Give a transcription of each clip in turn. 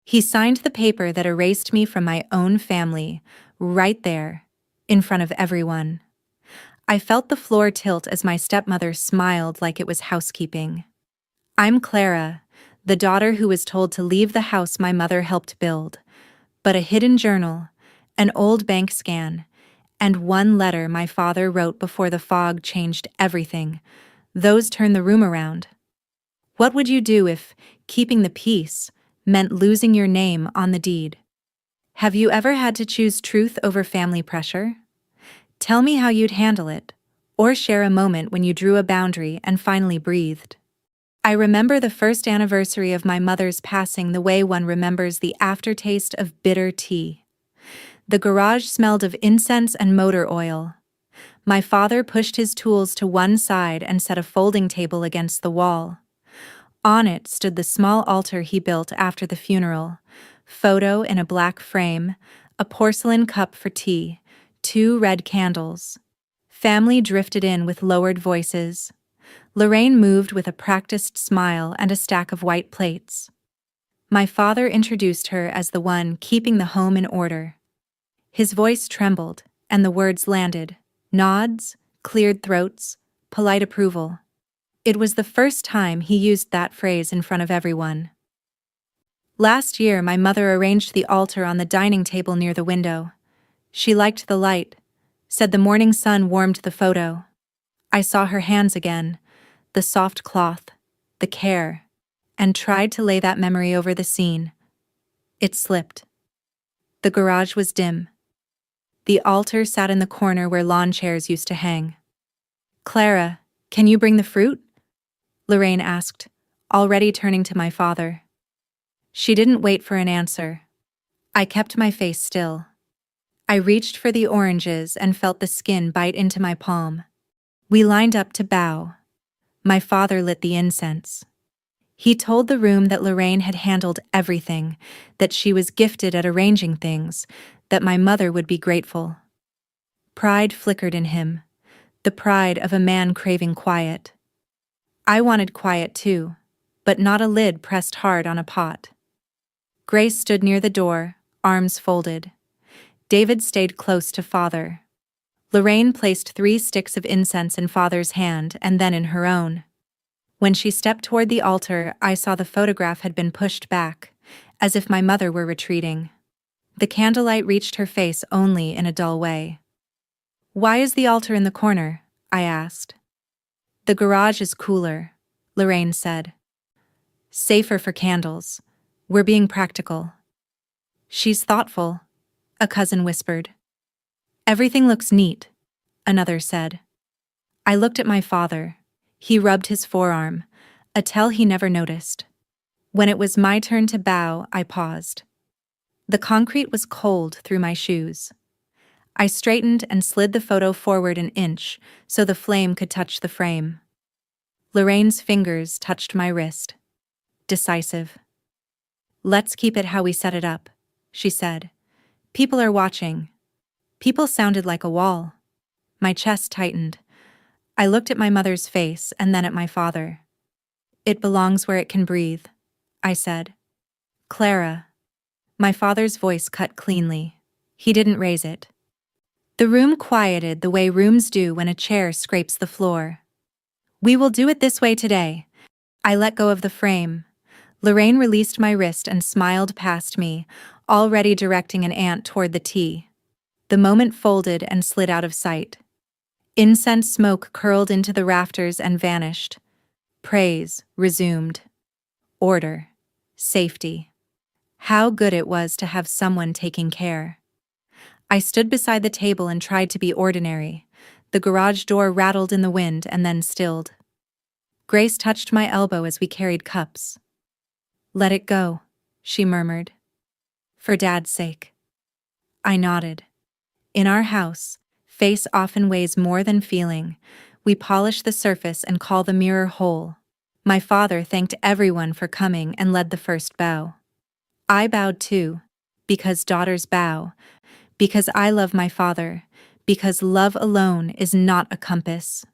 He signed the paper that erased me from my own family, right there, in front of everyone. I felt the floor tilt as my stepmother smiled like it was housekeeping. I'm Clara, the daughter who was told to leave the house my mother helped build, but a hidden journal, an old bank scan, and one letter my father wrote before the fog changed everything. Those turned the room around. What would you do if keeping the peace meant losing your name on the deed? Have you ever had to choose truth over family pressure? Tell me how you'd handle it, or share a moment when you drew a boundary and finally breathed. I remember the first anniversary of my mother's passing the way one remembers the aftertaste of bitter tea. The garage smelled of incense and motor oil. My father pushed his tools to one side and set a folding table against the wall. On it stood the small altar he built after the funeral, photo in a black frame, a porcelain cup for tea, 2 red candles. Family drifted in with lowered voices. Lorraine moved with a practiced smile and a stack of white plates. My father introduced her as the one keeping the home in order. His voice trembled, and the words landed: nods, cleared throats, polite approval. It was the first time he used that phrase in front of everyone. Last year, my mother arranged the altar on the dining table near the window. She liked the light, said the morning sun warmed the photo. I saw her hands again, the soft cloth, the care, and tried to lay that memory over the scene. It slipped. The garage was dim. The altar sat in the corner where lawn chairs used to hang. "Clara, can you bring the fruit?" Lorraine asked, already turning to my father. She didn't wait for an answer. I kept my face still. I reached for the oranges and felt the skin bite into my palm. We lined up to bow. My father lit the incense. He told the room that Lorraine had handled everything, that she was gifted at arranging things, that my mother would be grateful. Pride flickered in him, the pride of a man craving quiet. I wanted quiet too, but not a lid pressed hard on a pot. Grace stood near the door, arms folded. David stayed close to father. Lorraine placed 3 sticks of incense in father's hand and then in her own. When she stepped toward the altar, I saw the photograph had been pushed back, as if my mother were retreating. The candlelight reached her face only in a dull way. "Why is the altar in the corner?" I asked. "The garage is cooler," Lorraine said. "Safer for candles. We're being practical." "She's thoughtful," a cousin whispered. "Everything looks neat," another said. I looked at my father. He rubbed his forearm, a tell he never noticed. When it was my turn to bow, I paused. The concrete was cold through my shoes. I straightened and slid the photo forward an inch so the flame could touch the frame. Lorraine's fingers touched my wrist. Decisive. "Let's keep it how we set it up," she said. "People are watching." People sounded like a wall. My chest tightened. I looked at my mother's face and then at my father. "It belongs where it can breathe," I said. "Clara." My father's voice cut cleanly. He didn't raise it. The room quieted the way rooms do when a chair scrapes the floor. "We will do it this way today." I let go of the frame. Lorraine released my wrist and smiled past me, already directing an ant toward the tea. The moment folded and slid out of sight. Incense smoke curled into the rafters and vanished. Praise resumed. Order. Safety. How good it was to have someone taking care. I stood beside the table and tried to be ordinary. The garage door rattled in the wind and then stilled. Grace touched my elbow as we carried cups. "Let it go," she murmured. "For Dad's sake." I nodded. In our house, face often weighs more than feeling. We polish the surface and call the mirror whole. My father thanked everyone for coming and led the first bow. I bowed too, because daughters bow, because I love my father, because love alone is not a compass.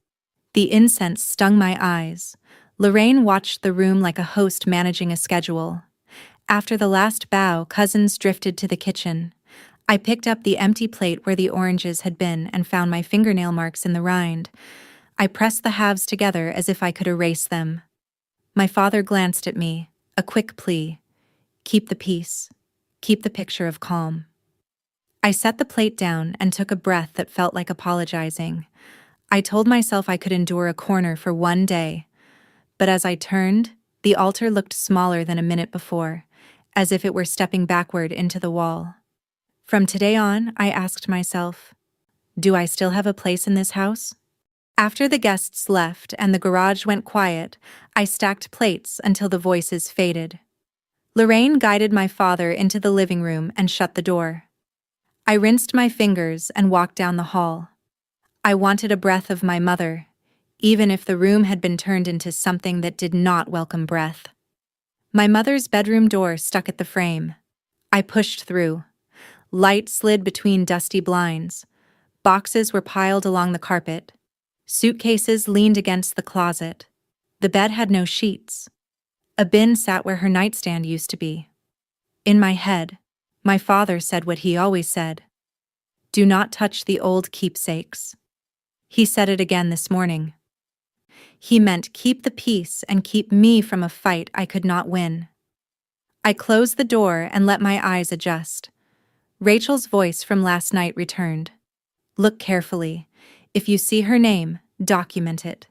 The incense stung my eyes. Lorraine watched the room like a host managing a schedule. After the last bow, cousins drifted to the kitchen. I picked up the empty plate where the oranges had been and found my fingernail marks in the rind. I pressed the halves together as if I could erase them. My father glanced at me, a quick plea. Keep the peace. Keep the picture of calm. I set the plate down and took a breath that felt like apologizing. I told myself I could endure a corner for one day. But as I turned, the altar looked smaller than a minute before, as if it were stepping backward into the wall. From today on, I asked myself, do I still have a place in this house? After the guests left and the garage went quiet, I stacked plates until the voices faded. Lorraine guided my father into the living room and shut the door. I rinsed my fingers and walked down the hall. I wanted a breath of my mother, even if the room had been turned into something that did not welcome breath. My mother's bedroom door stuck at the frame. I pushed through. Light slid between dusty blinds. Boxes were piled along the carpet. Suitcases leaned against the closet. The bed had no sheets. A bin sat where her nightstand used to be. In my head, my father said what he always said. Do not touch the old keepsakes. He said it again this morning. He meant keep the peace and keep me from a fight I could not win. I closed the door and let my eyes adjust. Rachel's voice from last night returned. Look carefully. If you see her name, document it.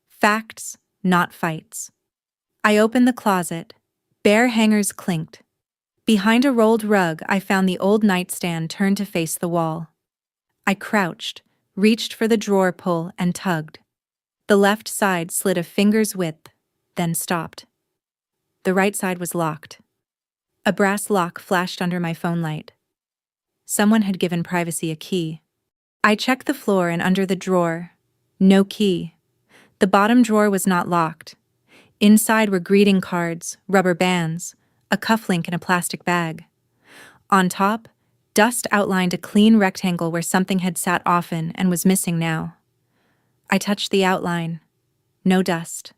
Facts, not fights. I opened the closet. Bare hangers clinked. Behind a rolled rug, I found the old nightstand turned to face the wall. I crouched, reached for the drawer pull, and tugged. The left side slid a finger's width, then stopped. The right side was locked. A brass lock flashed under my phone light. Someone had given privacy a key. I checked the floor and under the drawer. No key. The bottom drawer was not locked. Inside were greeting cards, rubber bands, a cufflink in a plastic bag. On top, dust outlined a clean rectangle where something had sat often and was missing now. I touched the outline. No dust.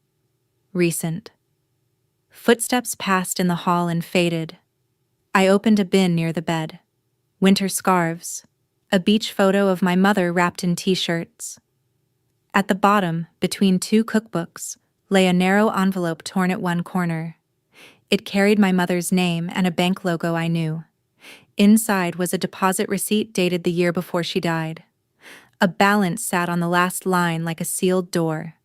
Recent. Footsteps passed in the hall and faded. I opened a bin near the bed. Winter scarves. A beach photo of my mother wrapped in t-shirts. At the bottom, between two cookbooks, lay a narrow envelope torn at one corner. It carried my mother's name and a bank logo I knew. Inside was a deposit receipt dated the year before she died. A balance sat on the last line like a sealed door.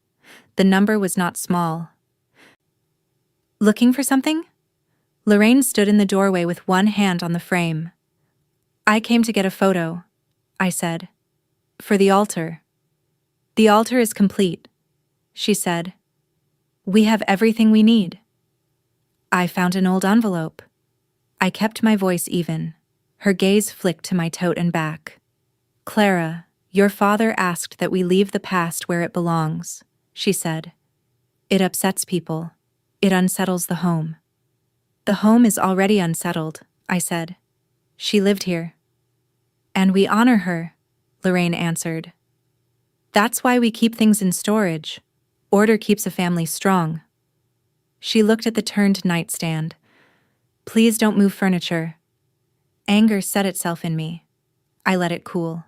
The number was not small. Looking for something? Lorraine stood in the doorway with one hand on the frame. I came to get a photo, I said. For the altar. The altar is complete, she said. We have everything we need. I found an old envelope. I kept my voice even. Her gaze flicked to my tote and back. Clara, your father asked that we leave the past where it belongs, she said. It upsets people. It unsettles the home. The home is already unsettled, I said. She lived here. And we honor her, Lorraine answered. That's why we keep things in storage. Order keeps a family strong. She looked at the turned nightstand. Please don't move furniture. Anger set itself in me. I let it cool.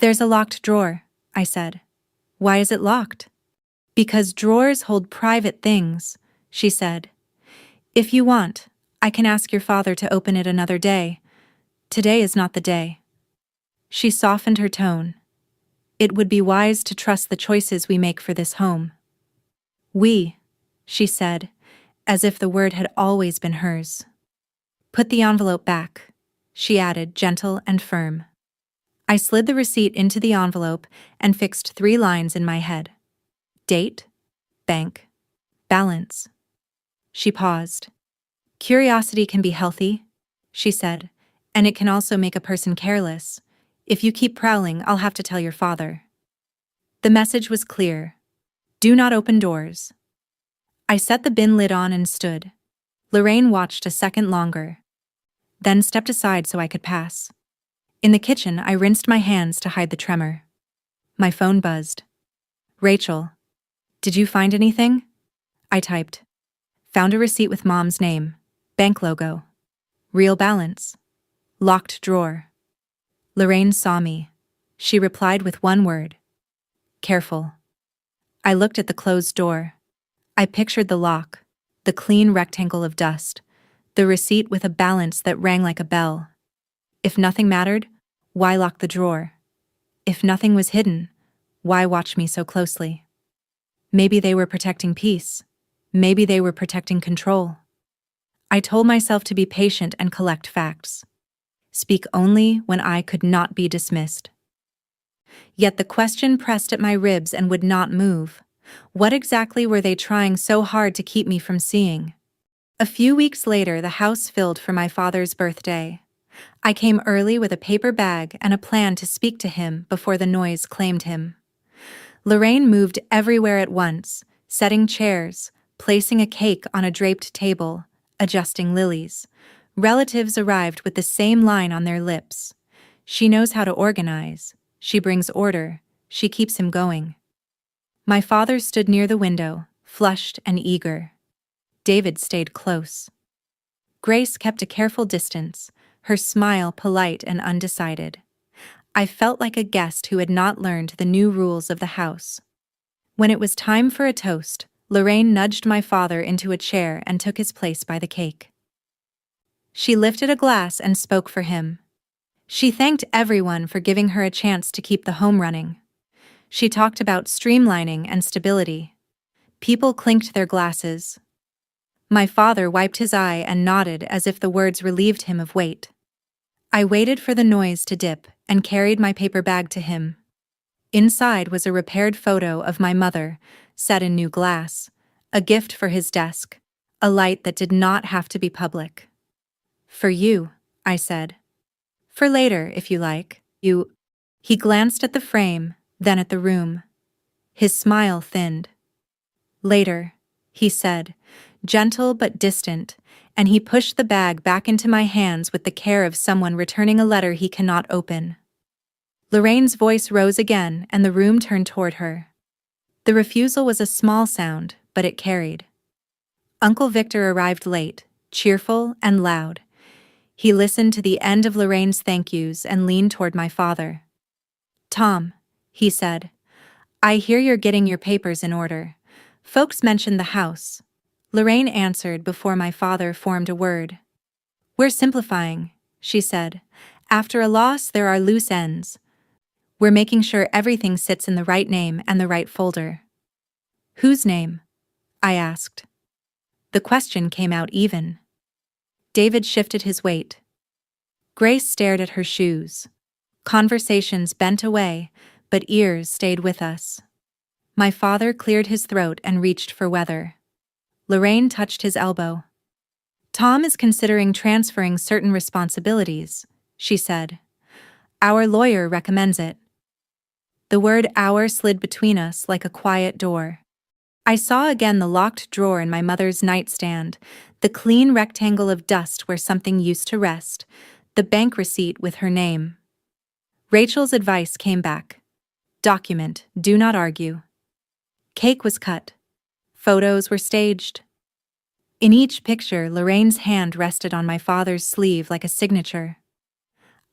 There's a locked drawer, I said. Why is it locked? Because drawers hold private things, she said. If you want, I can ask your father to open it another day. Today is not the day. She softened her tone. It would be wise to trust the choices we make for this home. We, she said, as if the word had always been hers. Put the envelope back, she added, gentle and firm. I slid the receipt into the envelope and fixed 3 lines in my head. Date, bank, balance. She paused. Curiosity can be healthy, she said, and it can also make a person careless. If you keep prowling, I'll have to tell your father. The message was clear. Do not open doors. I set the bin lid on and stood. Lorraine watched a second longer, then stepped aside so I could pass. In the kitchen, I rinsed my hands to hide the tremor. My phone buzzed. Rachel, did you find anything? I typed. Found a receipt with Mom's name. Bank logo. Real balance. Locked drawer. Lorraine saw me. She replied with one word. Careful. I looked at the closed door. I pictured the lock, the clean rectangle of dust, the receipt with a balance that rang like a bell. If nothing mattered, why lock the drawer? If nothing was hidden, why watch me so closely? Maybe they were protecting peace. Maybe they were protecting control. I told myself to be patient and collect facts. Speak only when I could not be dismissed. Yet the question pressed at my ribs and would not move. What exactly were they trying so hard to keep me from seeing? A few weeks later, the house filled for my father's birthday. I came early with a paper bag and a plan to speak to him before the noise claimed him. Lorraine moved everywhere at once, setting chairs, placing a cake on a draped table, adjusting lilies. Relatives arrived with the same line on their lips. She knows how to organize. She brings order. She keeps him going. My father stood near the window, flushed and eager. David stayed close. Grace kept a careful distance, her smile polite and undecided. I felt like a guest who had not learned the new rules of the house. When it was time for a toast, Lorraine nudged my father into a chair and took his place by the cake. She lifted a glass and spoke for him. She thanked everyone for giving her a chance to keep the home running. She talked about streamlining and stability. People clinked their glasses. My father wiped his eye and nodded as if the words relieved him of weight. I waited for the noise to dip and carried my paper bag to him. Inside was a repaired photo of my mother, set in new glass, a gift for his desk, a light that did not have to be public. For you, I said. For later, if you like. He glanced at the frame, then at the room. His smile thinned. Later, he said, gentle but distant, and he pushed the bag back into my hands with the care of someone returning a letter he cannot open. Lorraine's voice rose again, and the room turned toward her. The refusal was a small sound, but it carried. Uncle Victor arrived late, cheerful and loud. He listened to the end of Lorraine's thank yous and leaned toward my father. Tom, he said, I hear you're getting your papers in order. Folks mentioned the house. Lorraine answered before my father formed a word. We're simplifying, she said. After a loss, there are loose ends. We're making sure everything sits in the right name and the right folder. Whose name? I asked. The question came out even. David shifted his weight. Grace stared at her shoes. Conversations bent away, but ears stayed with us. My father cleared his throat and reached for weather. Lorraine touched his elbow. Tom is considering transferring certain responsibilities, she said. Our lawyer recommends it. The word our slid between us like a quiet door. I saw again the locked drawer in my mother's nightstand, the clean rectangle of dust where something used to rest, the bank receipt with her name. Rachel's advice came back. Document, do not argue. Cake was cut. Photos were staged. In each picture, Lorraine's hand rested on my father's sleeve like a signature.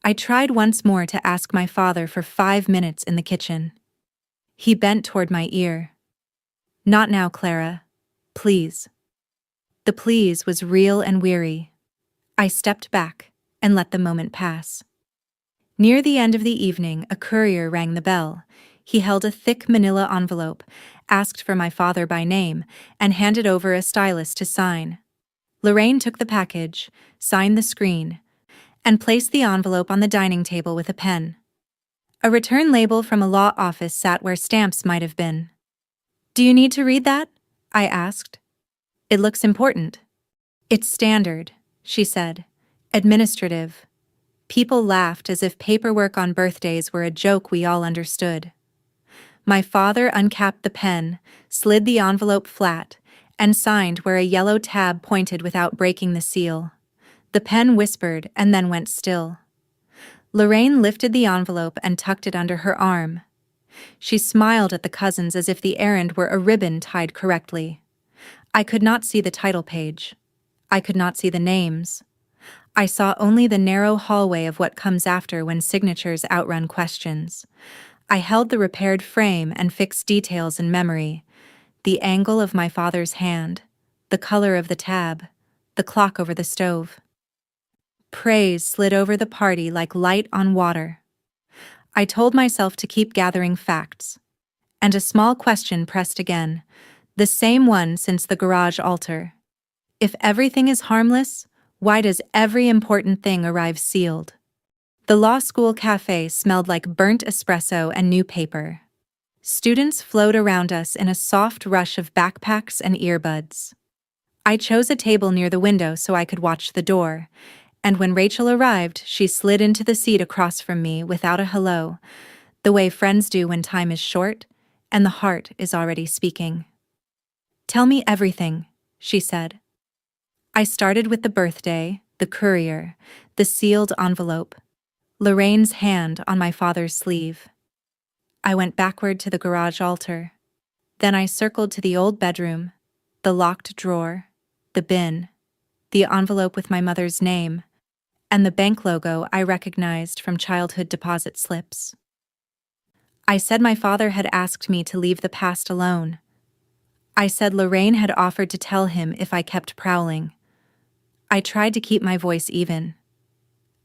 I tried once more to ask my father for 5 minutes in the kitchen. He bent toward my ear. Not now, Clara. Please. The please was real and weary. I stepped back and let the moment pass. Near the end of the evening, a courier rang the bell. He held a thick manila envelope, asked for my father by name, and handed over a stylus to sign. Lorraine took the package, signed the screen, and placed the envelope on the dining table with a pen. A return label from a law office sat where stamps might have been. Do you need to read that? I asked. It looks important. It's standard, she said. Administrative. People laughed as if paperwork on birthdays were a joke we all understood. My father uncapped the pen, slid the envelope flat, and signed where a yellow tab pointed without breaking the seal. The pen whispered and then went still. Lorraine lifted the envelope and tucked it under her arm. She smiled at the cousins as if the errand were a ribbon tied correctly. I could not see the title page. I could not see the names. I saw only the narrow hallway of what comes after when signatures outrun questions. I held the repaired frame and fixed details in memory: the angle of my father's hand, the color of the tab, the clock over the stove. Praise slid over the party like light on water. I told myself to keep gathering facts. And a small question pressed again, the same one since the garage altar. If everything is harmless, why does every important thing arrive sealed? The law school cafe smelled like burnt espresso and new paper. Students flowed around us in a soft rush of backpacks and earbuds. I chose a table near the window so I could watch the door, and when Rachel arrived, she slid into the seat across from me without a hello, the way friends do when time is short and the heart is already speaking. "Tell me everything," she said. I started with the birthday, the courier, the sealed envelope, Lorraine's hand on my father's sleeve. I went backward to the garage altar. Then I circled to the old bedroom, the locked drawer, the bin, the envelope with my mother's name, and the bank logo I recognized from childhood deposit slips. I said my father had asked me to leave the past alone. I said Lorraine had offered to tell him if I kept prowling. I tried to keep my voice even.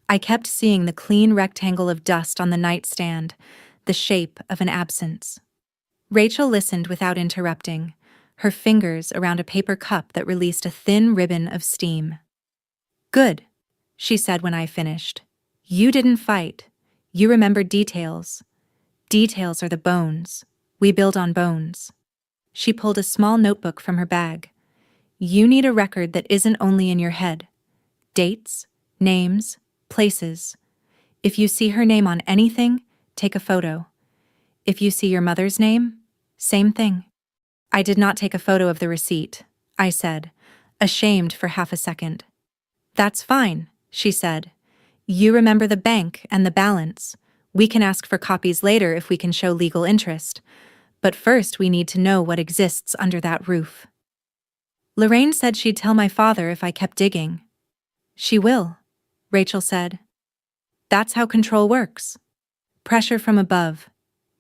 I kept seeing the clean rectangle of dust on the nightstand, the shape of an absence. Rachel listened without interrupting, her fingers around a paper cup that released a thin ribbon of steam. "Good," she said when I finished. "You didn't fight. You remembered details. Details are the bones. We build on bones." She pulled a small notebook from her bag. "You need a record that isn't only in your head. Dates, names, places. If you see her name on anything, take a photo. If you see your mother's name, same thing." I did not take a photo of the receipt, I said, ashamed for half a second. "That's fine," she said. "You remember the bank and the balance. We can ask for copies later if we can show legal interest. But first we need to know what exists under that roof." Lorraine said she'd tell my father if I kept digging. "She will," Rachel said. "That's how control works. Pressure from above,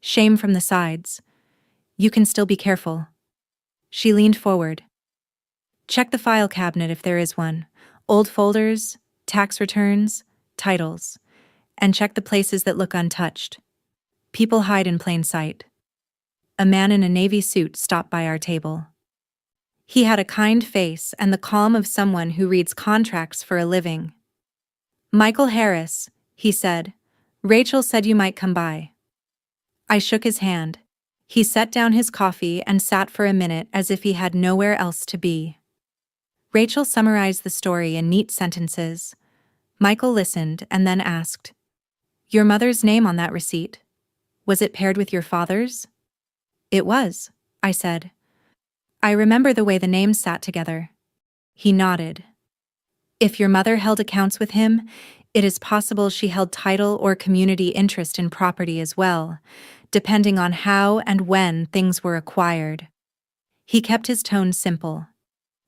shame from the sides. You can still be careful." She leaned forward. "Check the file cabinet if there is one. Old folders, tax returns, titles. And check the places that look untouched. People hide in plain sight." A man in a navy suit stopped by our table. He had a kind face and the calm of someone who reads contracts for a living. "Michael Harris," he said. "Rachel said you might come by." I shook his hand. He set down his coffee and sat for a minute as if he had nowhere else to be. Rachel summarized the story in neat sentences. Michael listened and then asked, "Your mother's name on that receipt, was it paired with your father's?" "It was," I said. "I remember the way the names sat together." He nodded. "If your mother held accounts with him, it is possible she held title or community interest in property as well, depending on how and when things were acquired." He kept his tone simple.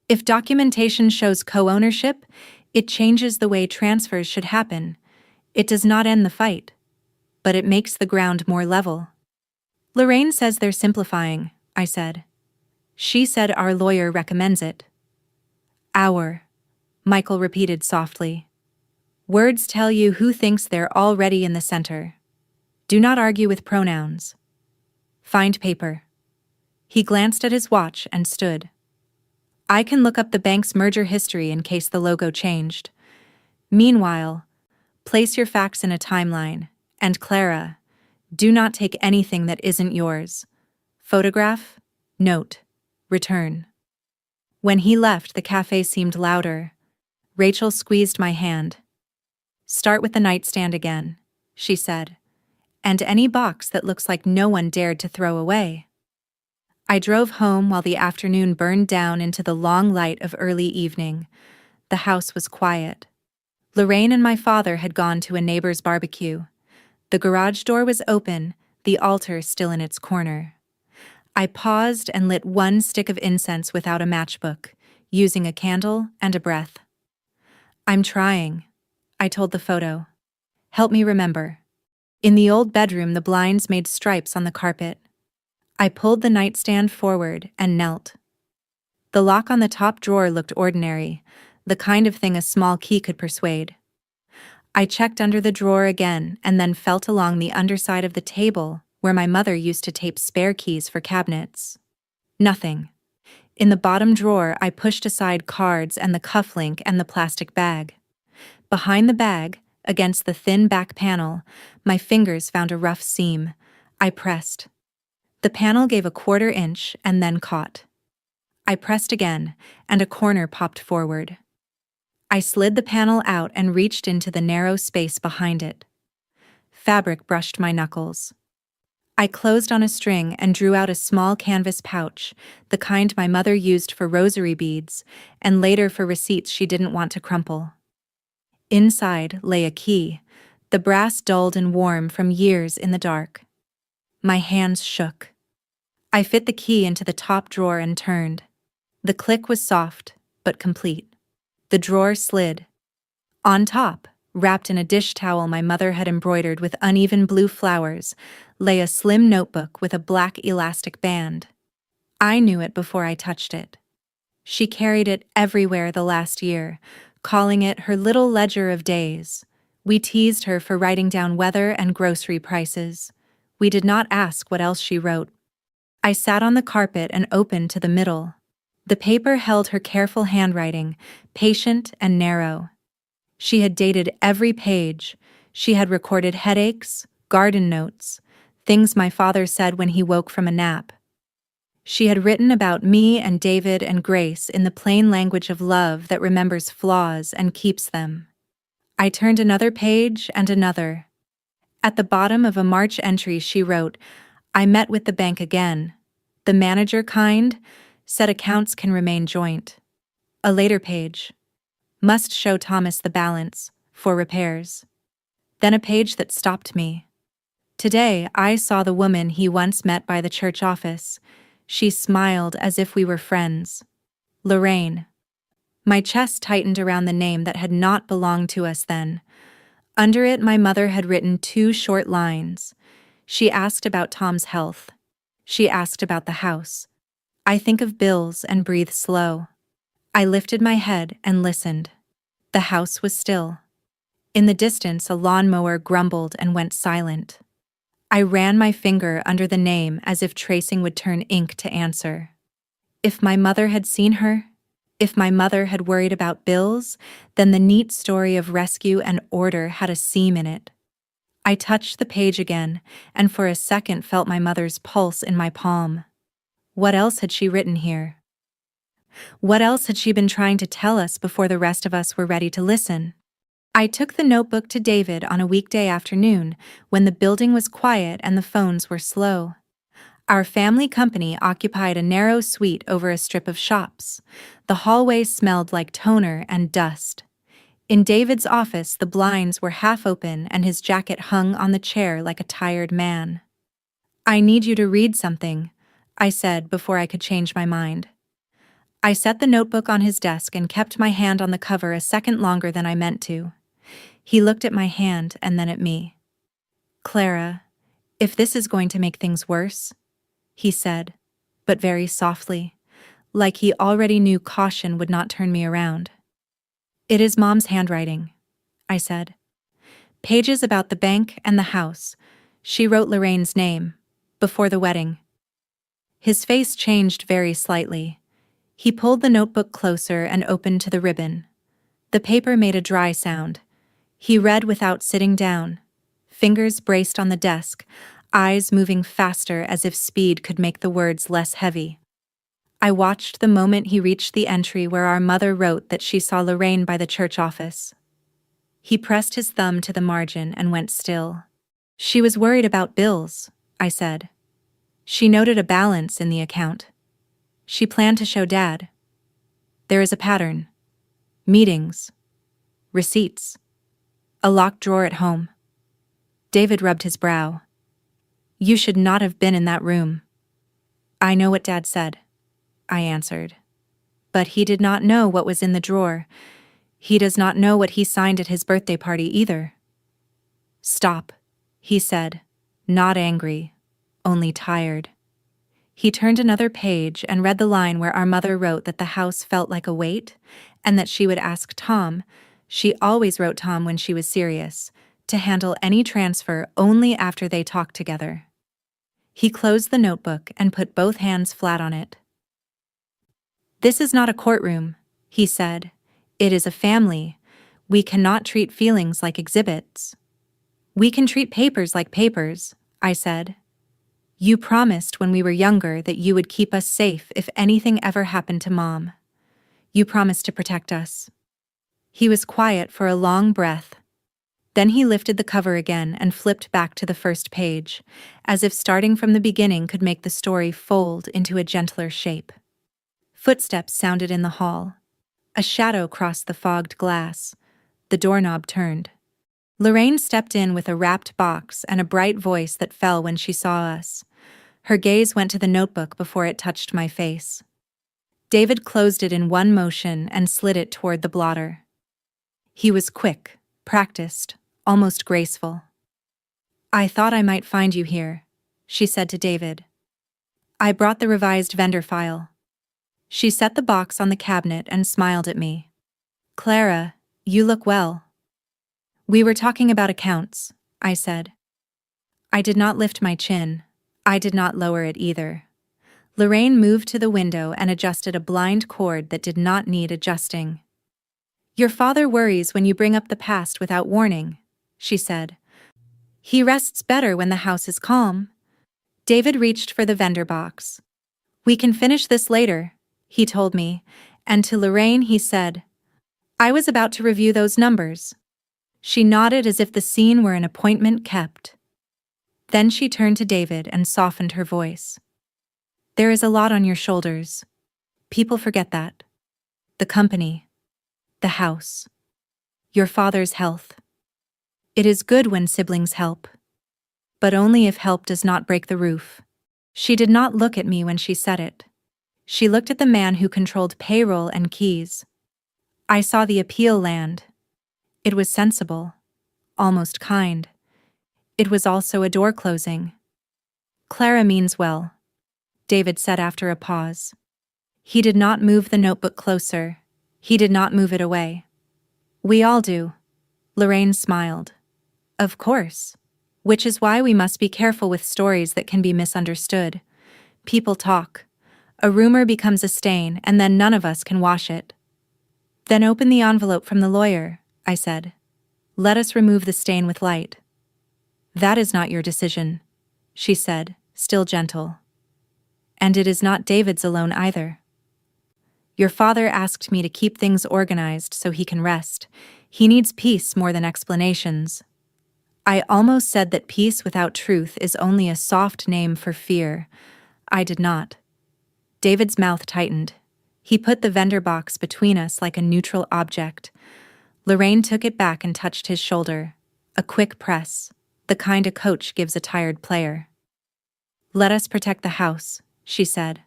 "If documentation shows co-ownership, it changes the way transfers should happen. It does not end the fight, but it makes the ground more level." "Lorraine says they're simplifying," I said. "She said our lawyer recommends it." "Our," Michael repeated softly. "Words tell you who thinks they're already in the center. Do not argue with pronouns. Find paper." He glanced at his watch and stood. "I can look up the bank's merger history in case the logo changed. Meanwhile, place your facts in a timeline, and Clara, do not take anything that isn't yours. Photograph, note, return." When he left, the cafe seemed louder. Rachel squeezed my hand. "Start with the nightstand again," she said, "and any box that looks like no one dared to throw away." I drove home while the afternoon burned down into the long light of early evening. The house was quiet. Lorraine and my father had gone to a neighbor's barbecue. The garage door was open, the altar still in its corner. I paused and lit one stick of incense without a matchbook, using a candle and a breath. "I'm trying," I told the photo. "Help me remember." In the old bedroom, the blinds made stripes on the carpet. I pulled the nightstand forward and knelt. The lock on the top drawer looked ordinary, the kind of thing a small key could persuade. I checked under the drawer again and then felt along the underside of the table where my mother used to tape spare keys for cabinets. Nothing. In the bottom drawer, I pushed aside cards and the cufflink and the plastic bag. Behind the bag, against the thin back panel, my fingers found a rough seam. I pressed. The panel gave a 1/4 inch and then caught. I pressed again, and a corner popped forward. I slid the panel out and reached into the narrow space behind it. Fabric brushed my knuckles. I closed on a string and drew out a small canvas pouch, the kind my mother used for rosary beads, and later for receipts she didn't want to crumple. Inside lay a key, the brass dulled and warm from years in the dark. My hands shook. I fit the key into the top drawer and turned. The click was soft, but complete. The drawer slid. On top, wrapped in a dish towel my mother had embroidered with uneven blue flowers, lay a slim notebook with a black elastic band. I knew it before I touched it. She carried it everywhere the last year, calling it her little ledger of days. We teased her for writing down weather and grocery prices. We did not ask what else she wrote. I sat on the carpet and opened to the middle. The paper held her careful handwriting, patient and narrow. She had dated every page. She had recorded headaches, garden notes, things my father said when he woke from a nap. She had written about me and David and Grace in the plain language of love that remembers flaws and keeps them. I turned another page and another. At the bottom of a March entry she wrote, "I met with the bank again. The manager said accounts can remain joint." A later page. "Must show Thomas the balance, for repairs." Then a page that stopped me. "Today I saw the woman he once met by the church office. She smiled as if we were friends. Lorraine." My chest tightened around the name that had not belonged to us then. Under it my mother had written 2 short lines. She asked about Tom's health. She asked about the house. I think of bills and breathe slow. I lifted my head and listened. The house was still. In the distance, a lawnmower grumbled and went silent. I ran my finger under the name as if tracing would turn ink to answer. If my mother had seen her, if my mother had worried about bills, then the neat story of rescue and order had a seam in it. I touched the page again, and for a second felt my mother's pulse in my palm. What else had she written here? What else had she been trying to tell us before the rest of us were ready to listen? I took the notebook to David on a weekday afternoon when the building was quiet and the phones were slow. Our family company occupied a narrow suite over a strip of shops. The hallway smelled like toner and dust. In David's office, the blinds were half open and his jacket hung on the chair like a tired man. "I need you to read something," I said before I could change my mind. I set the notebook on his desk and kept my hand on the cover a second longer than I meant to. He looked at my hand and then at me. "Clara, if this is going to make things worse," he said, but very softly, like he already knew caution would not turn me around. "It is Mom's handwriting," I said. "Pages about the bank and the house. She wrote Lorraine's name, before the wedding." His face changed very slightly. He pulled the notebook closer and opened to the ribbon. The paper made a dry sound. He read without sitting down, fingers braced on the desk, eyes moving faster as if speed could make the words less heavy. I watched the moment he reached the entry where our mother wrote that she saw Lorraine by the church office. He pressed his thumb to the margin and went still. "She was worried about bills," I said. "She noted a balance in the account. She planned to show Dad. There is a pattern. Meetings. Receipts. A locked drawer at home." David rubbed his brow. "You should not have been in that room." "I know what Dad said," I answered. But he did not know what was in the drawer. He does not know what he signed at his birthday party either. "Stop," he said, not angry, only tired. He turned another page and read the line where our mother wrote that the house felt like a weight, and that she would ask Tom, she always wrote Tom when she was serious, to handle any transfer only after they talked together. He closed the notebook and put both hands flat on it. "This is not a courtroom," he said. "It is a family. We cannot treat feelings like exhibits." "We can treat papers like papers," I said. "You promised when we were younger that you would keep us safe if anything ever happened to Mom. You promised to protect us." He was quiet for a long breath. Then he lifted the cover again and flipped back to the first page, as if starting from the beginning could make the story fold into a gentler shape. Footsteps sounded in the hall. A shadow crossed the fogged glass. The doorknob turned. Lorraine stepped in with a wrapped box and a bright voice that fell when she saw us. Her gaze went to the notebook before it touched my face. David closed it in one motion and slid it toward the blotter. He was quick, practiced, almost graceful. "I thought I might find you here," she said to David. "I brought the revised vendor file." She set the box on the cabinet and smiled at me. "Clara, you look well." "We were talking about accounts," I said. I did not lift my chin. I did not lower it either. Lorraine moved to the window and adjusted a blind cord that did not need adjusting. "Your father worries when you bring up the past without warning," she said. "He rests better when the house is calm." David reached for the vendor box. "We can finish this later," he told me, and to Lorraine he said, "I was about to review those numbers." She nodded as if the scene were an appointment kept. Then she turned to David and softened her voice. "There is a lot on your shoulders. People forget that. The company. The house. Your father's health. It is good when siblings help. But only if help does not break the roof." She did not look at me when she said it. She looked at the man who controlled payroll and keys. I saw the appeal land. It was sensible, almost kind. It was also a door closing. "Clara means well," David said after a pause. He did not move the notebook closer. He did not move it away. "We all do." Lorraine smiled. "Of course. Which is why we must be careful with stories that can be misunderstood. People talk. A rumor becomes a stain, and then none of us can wash it." "Then open the envelope from the lawyer," I said. "Let us remove the stain with light." "That is not your decision," she said, still gentle. "And it is not David's alone either. Your father asked me to keep things organized so he can rest. He needs peace more than explanations." I almost said that peace without truth is only a soft name for fear. I did not. David's mouth tightened. He put the vendor box between us like a neutral object. Lorraine took it back and touched his shoulder. A quick press, the kind a coach gives a tired player. "Let us protect the house," she said.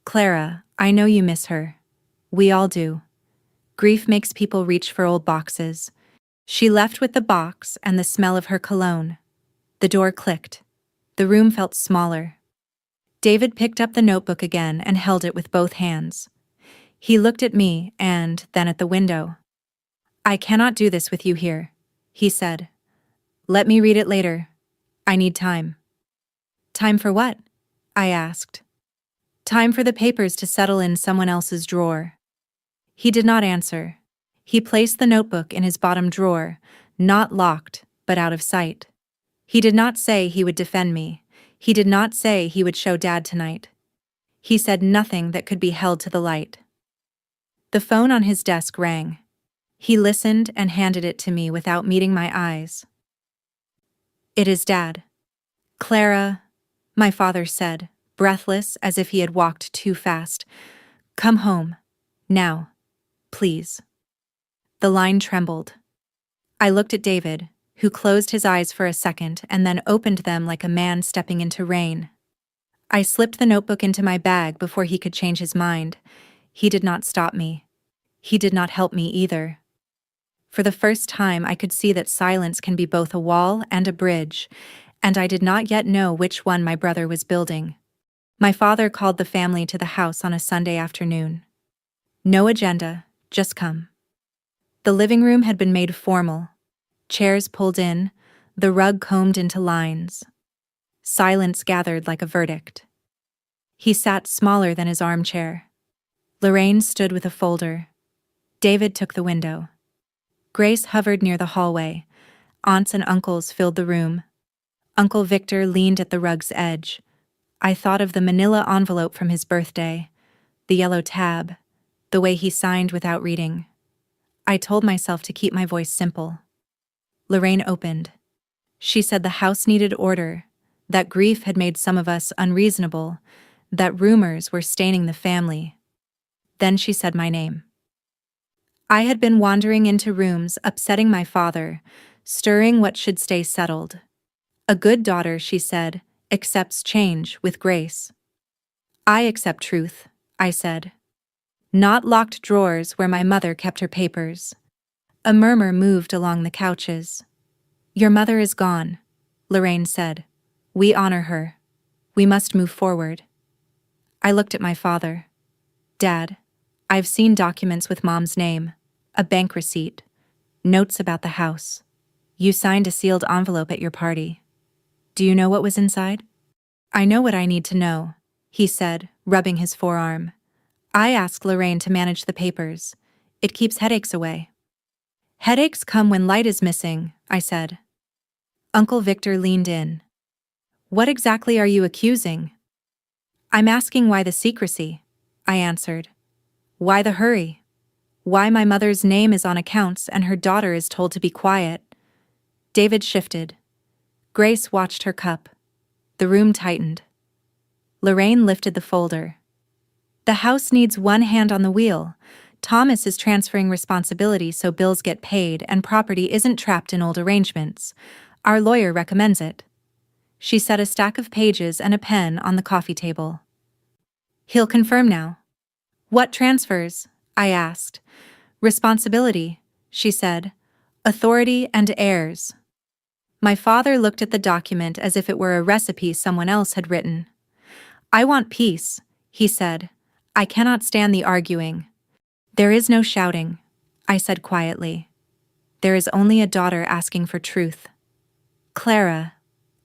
"Clara, I know you miss her. We all do. Grief makes people reach for old boxes." She left with the box and the smell of her cologne. The door clicked. The room felt smaller. David picked up the notebook again and held it with both hands. He looked at me and then at the window. "I cannot do this with you here," he said. "Let me read it later. I need time." "Time for what?" I asked. "Time for the papers to settle in someone else's drawer." He did not answer. He placed the notebook in his bottom drawer, not locked, but out of sight. He did not say he would defend me. He did not say he would show Dad tonight. He said nothing that could be held to the light. The phone on his desk rang. He listened and handed it to me without meeting my eyes. "It is Dad." "Clara," my father said, breathless as if he had walked too fast. "Come home. Now. Please." The line trembled. I looked at David, who closed his eyes for a second and then opened them like a man stepping into rain. I slipped the notebook into my bag before he could change his mind. He did not stop me. He did not help me either. For the first time, I could see that silence can be both a wall and a bridge, and I did not yet know which one my brother was building. My father called the family to the house on a Sunday afternoon. No agenda, just come. The living room had been made formal. Chairs pulled in, the rug combed into lines. Silence gathered like a verdict. He sat smaller than his armchair. Lorraine stood with a folder. David took the window. Grace hovered near the hallway. Aunts and uncles filled the room. Uncle Victor leaned at the rug's edge. I thought of the manila envelope from his birthday, the yellow tab, the way he signed without reading. I told myself to keep my voice simple. Lorraine opened. She said the house needed order, that grief had made some of us unreasonable, that rumors were staining the family. Then she said my name. I had been wandering into rooms, upsetting my father, stirring what should stay settled. A good daughter, she said, accepts change with grace. I accept truth, I said. Not locked drawers where my mother kept her papers. A murmur moved along the couches. Your mother is gone, Lorraine said. We honor her. We must move forward. I looked at my father. Dad, I've seen documents with Mom's name, a bank receipt, notes about the house. You signed a sealed envelope at your party. Do you know what was inside? I know what I need to know, he said, rubbing his forearm. I asked Lorraine to manage the papers. It keeps headaches away. Headaches come when light is missing, I said. Uncle Victor leaned in. What exactly are you accusing? I'm asking why the secrecy, I answered. Why the hurry? Why my mother's name is on accounts and her daughter is told to be quiet? David shifted. Grace watched her cup. The room tightened. Lorraine lifted the folder. The house needs one hand on the wheel. Thomas is transferring responsibility so bills get paid and property isn't trapped in old arrangements. Our lawyer recommends it. She set a stack of pages and a pen on the coffee table. He'll confirm now. What transfers? I asked. Responsibility, she said. Authority and heirs. My father looked at the document as if it were a recipe someone else had written. I want peace, he said. I cannot stand the arguing. There is no shouting, I said quietly. There is only a daughter asking for truth. Clara,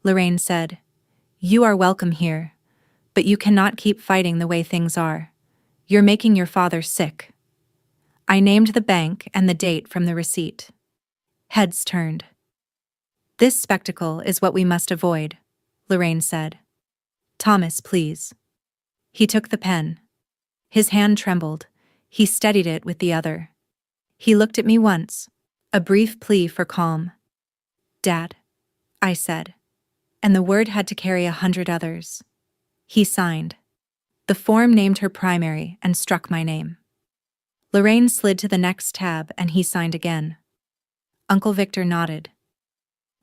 Lorraine said, you are welcome here, but you cannot keep fighting the way things are. You're making your father sick. I named the bank and the date from the receipt. Heads turned. This spectacle is what we must avoid, Lorraine said. Thomas, please. He took the pen. His hand trembled. He steadied it with the other. He looked at me once, a brief plea for calm. Dad, I said, and the word had to carry 100 others. He signed. The form named her primary and struck my name. Lorraine slid to the next tab and he signed again. Uncle Victor nodded.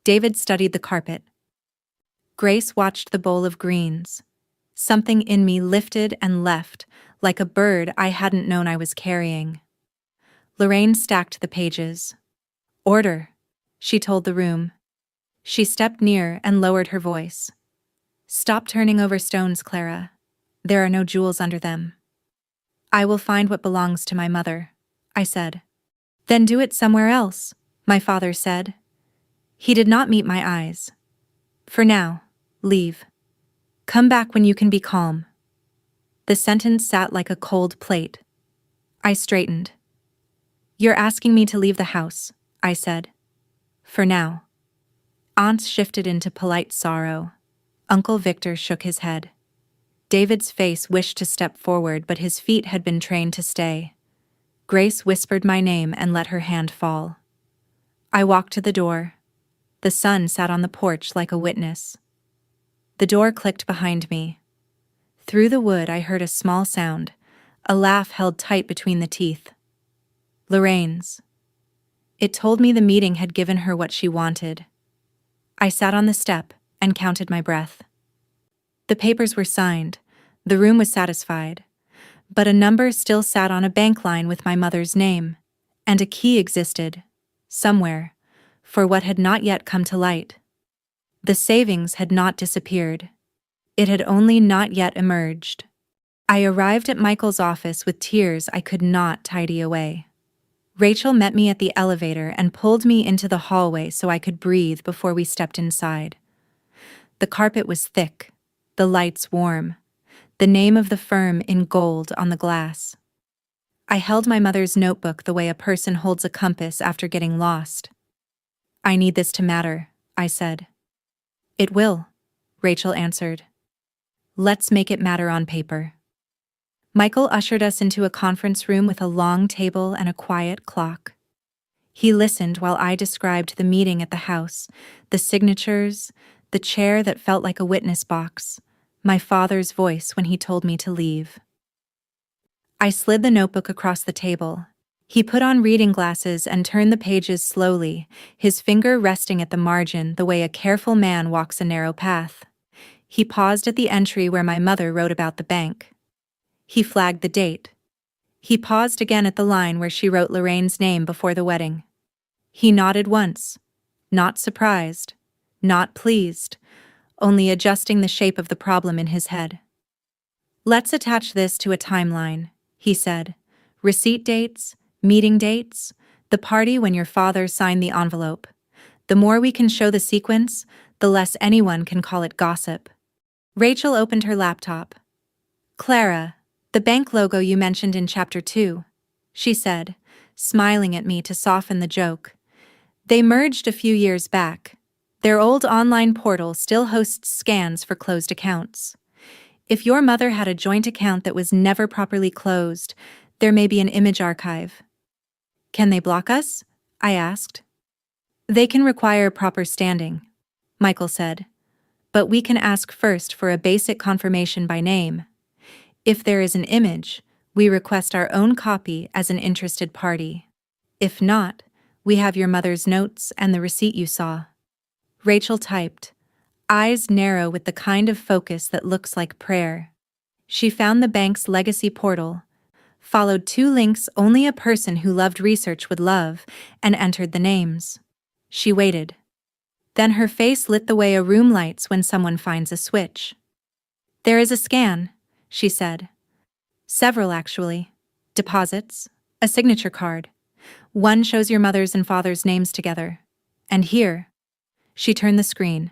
David studied the carpet. Grace watched the bowl of greens. Something in me lifted and left, like a bird I hadn't known I was carrying. Lorraine stacked the pages. Order, she told the room. She stepped near and lowered her voice. Stop turning over stones, Clara. There are no jewels under them. I will find what belongs to my mother, I said. Then do it somewhere else, my father said. He did not meet my eyes. For now, leave. Come back when you can be calm. The sentence sat like a cold plate. I straightened. You're asking me to leave the house, I said. For now. Aunts shifted into polite sorrow. Uncle Victor shook his head. David's face wished to step forward, but his feet had been trained to stay. Grace whispered my name and let her hand fall. I walked to the door. The sun sat on the porch like a witness. The door clicked behind me. Through the wood I heard a small sound, a laugh held tight between the teeth. Lorraine's. It told me the meeting had given her what she wanted. I sat on the step and counted my breath. The papers were signed. The room was satisfied. But a number still sat on a bank line with my mother's name, and a key existed, somewhere, for what had not yet come to light. The savings had not disappeared. It had only not yet emerged. I arrived at Michael's office with tears I could not tidy away. Rachel met me at the elevator and pulled me into the hallway so I could breathe before we stepped inside. The carpet was thick, the lights warm, the name of the firm in gold on the glass. I held my mother's notebook the way a person holds a compass after getting lost. "I need this to matter," I said. "It will," Rachel answered. "Let's make it matter on paper." Michael ushered us into a conference room with a long table and a quiet clock. He listened while I described the meeting at the house, the signatures, the chair that felt like a witness box, my father's voice when he told me to leave. I slid the notebook across the table. He put on reading glasses and turned the pages slowly, his finger resting at the margin the way a careful man walks a narrow path. He paused at the entry where my mother wrote about the bank. He flagged the date. He paused again at the line where she wrote Lorraine's name before the wedding. He nodded once, not surprised, not pleased, only adjusting the shape of the problem in his head. "Let's attach this to a timeline," he said. "Receipt dates, meeting dates, the party when your father signed the envelope. The more we can show the sequence, the less anyone can call it gossip." Rachel opened her laptop. "Clara, the bank logo you mentioned in Chapter 2, she said, smiling at me to soften the joke. "They merged a few years back. Their old online portal still hosts scans for closed accounts. If your mother had a joint account that was never properly closed, there may be an image archive." "Can they block us?" I asked. "They can require proper standing," Michael said. "But we can ask first for a basic confirmation by name. If there is an image, we request our own copy as an interested party. If not, we have your mother's notes and the receipt you saw." Rachel typed, eyes narrow with the kind of focus that looks like prayer. She found the bank's legacy portal, followed 2 links only a person who loved research would love, and entered the names. She waited. Then her face lit the way a room lights when someone finds a switch. "There is a scan," she said. "Several, actually. Deposits, a signature card. One shows your mother's and father's names together. And here." She turned the screen.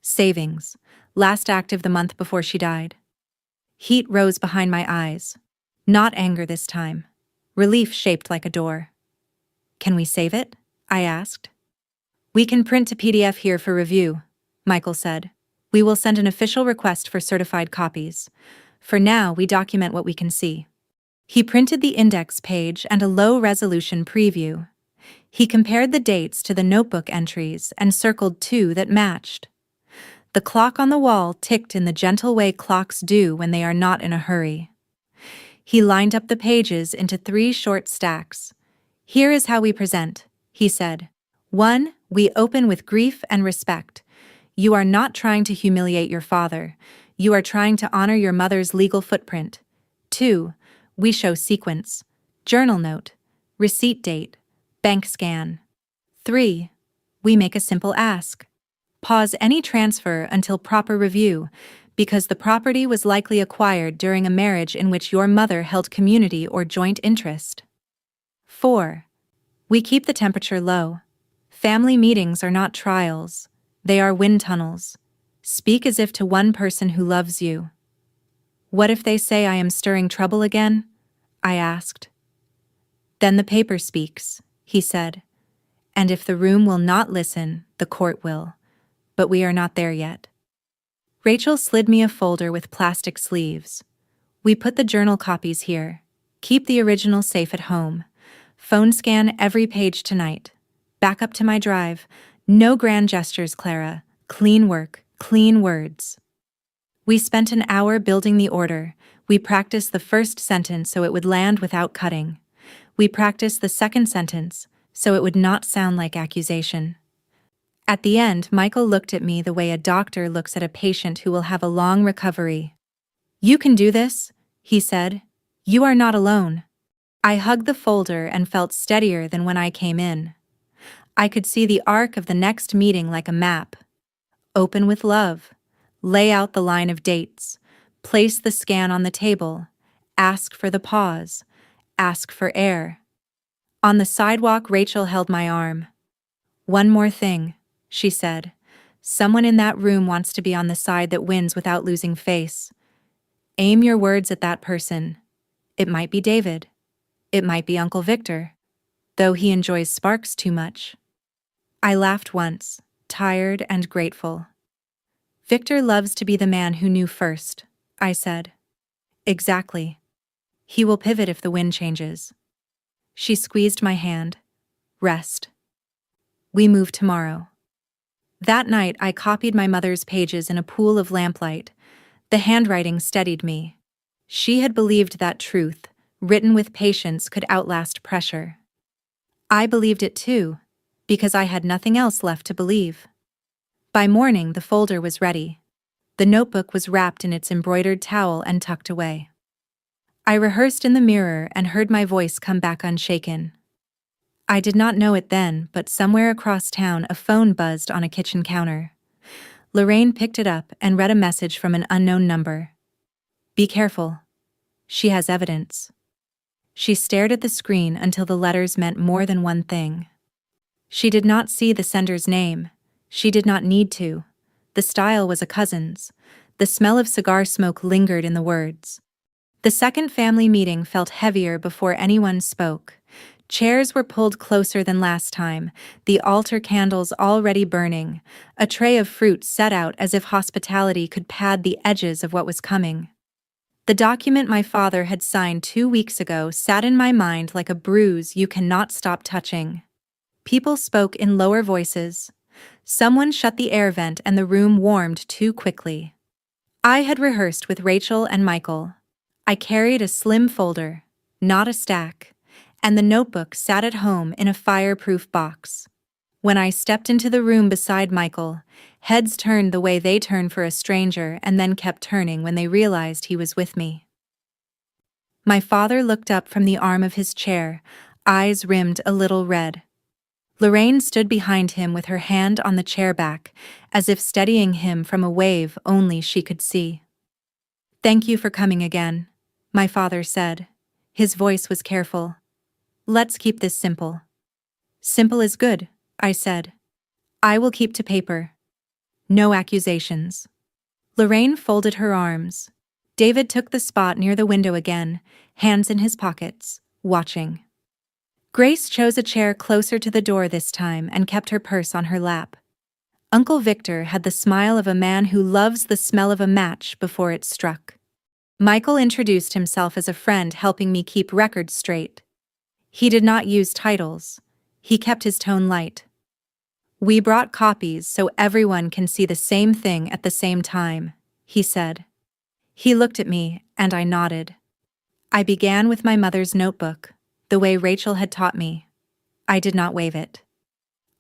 "Savings, last active the month before she died." Heat rose behind my eyes. Not anger this time. Relief shaped like a door. "Can we save it?" I asked. "We can print to PDF here for review," Michael said. "We will send an official request for certified copies. For now, we document what we can see." He printed the index page and a low-resolution preview. He compared the dates to the notebook entries and circled 2 that matched. The clock on the wall ticked in the gentle way clocks do when they are not in a hurry. He lined up the pages into 3 short stacks. "Here is how we present," he said. 1. We open with grief and respect. You are not trying to humiliate your father. You are trying to honor your mother's legal footprint. 2. We show sequence, journal note, receipt date, bank scan. 3. We make a simple ask. Pause any transfer until proper review, because the property was likely acquired during a marriage in which your mother held community or joint interest. 4. We keep the temperature low. Family meetings are not trials. They are wind tunnels. Speak as if to one person who loves you. "What if they say I am stirring trouble again?" I asked. "Then the paper speaks," he said. "And if the room will not listen, the court will. But we are not there yet." Rachel slid me a folder with plastic sleeves. "We put the journal copies here. Keep the original safe at home. Phone scan every page tonight. Back up to my drive. No grand gestures, Clara. Clean work, clean words." We spent an hour building the order. We practiced the first sentence so it would land without cutting. We practiced the second sentence so it would not sound like accusation. At the end, Michael looked at me the way a doctor looks at a patient who will have a long recovery. "You can do this," he said. You are not alone. I hugged the folder and felt steadier than when I came in. I could see the arc of the next meeting like a map. Open with love. Lay out the line of dates. Place the scan on the table. Ask for the pause. Ask for air. On the sidewalk, Rachel held my arm. One more thing, she said. Someone in that room wants to be on the side that wins without losing face. Aim your words at that person. It might be David. It might be Uncle Victor, though he enjoys sparks too much. I laughed once, tired and grateful. Victor loves to be the man who knew first, I said. Exactly. He will pivot if the wind changes. She squeezed my hand. Rest. We move tomorrow. That night I copied my mother's pages in a pool of lamplight. The handwriting steadied me. She had believed that truth, written with patience, could outlast pressure. I believed it too, because I had nothing else left to believe. By morning the folder was ready. The notebook was wrapped in its embroidered towel and tucked away. I rehearsed in the mirror and heard my voice come back unshaken. I did not know it then, but somewhere across town a phone buzzed on a kitchen counter. Lorraine picked it up and read a message from an unknown number. Be careful. She has evidence. She stared at the screen until the letters meant more than one thing. She did not see the sender's name. She did not need to. The style was a cousin's. The smell of cigar smoke lingered in the words. The second family meeting felt heavier before anyone spoke. Chairs were pulled closer than last time, the altar candles already burning, a tray of fruit set out as if hospitality could pad the edges of what was coming. The document my father had signed 2 weeks ago sat in my mind like a bruise you cannot stop touching. People spoke in lower voices. Someone shut the air vent and the room warmed too quickly. I had rehearsed with Rachel and Michael. I carried a slim folder, not a stack, and the notebook sat at home in a fireproof box. When I stepped into the room beside Michael, heads turned the way they turn for a stranger and then kept turning when they realized he was with me. My father looked up from the arm of his chair, eyes rimmed a little red. Lorraine stood behind him with her hand on the chair back, as if steadying him from a wave only she could see. Thank you for coming again, my father said. His voice was careful. Let's keep this simple. Simple is good, I said. I will keep to paper. No accusations. Lorraine folded her arms. David took the spot near the window again, hands in his pockets, watching. Grace chose a chair closer to the door this time and kept her purse on her lap. Uncle Victor had the smile of a man who loves the smell of a match before it's struck. Michael introduced himself as a friend helping me keep records straight. He did not use titles. He kept his tone light. We brought copies so everyone can see the same thing at the same time, he said. He looked at me, and I nodded. I began with my mother's notebook, the way Rachel had taught me. I did not wave it.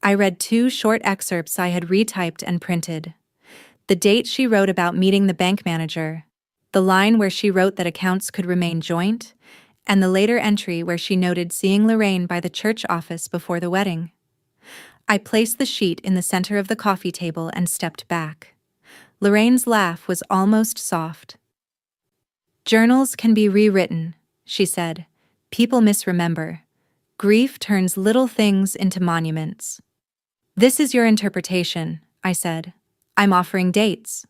I read 2 short excerpts I had retyped and printed. The date she wrote about meeting the bank manager, the line where she wrote that accounts could remain joint, and the later entry where she noted seeing Lorraine by the church office before the wedding. I placed the sheet in the center of the coffee table and stepped back. Lorraine's laugh was almost soft. Journals can be rewritten, she said. People misremember. Grief turns little things into monuments. This is your interpretation, I said. I'm offering dates.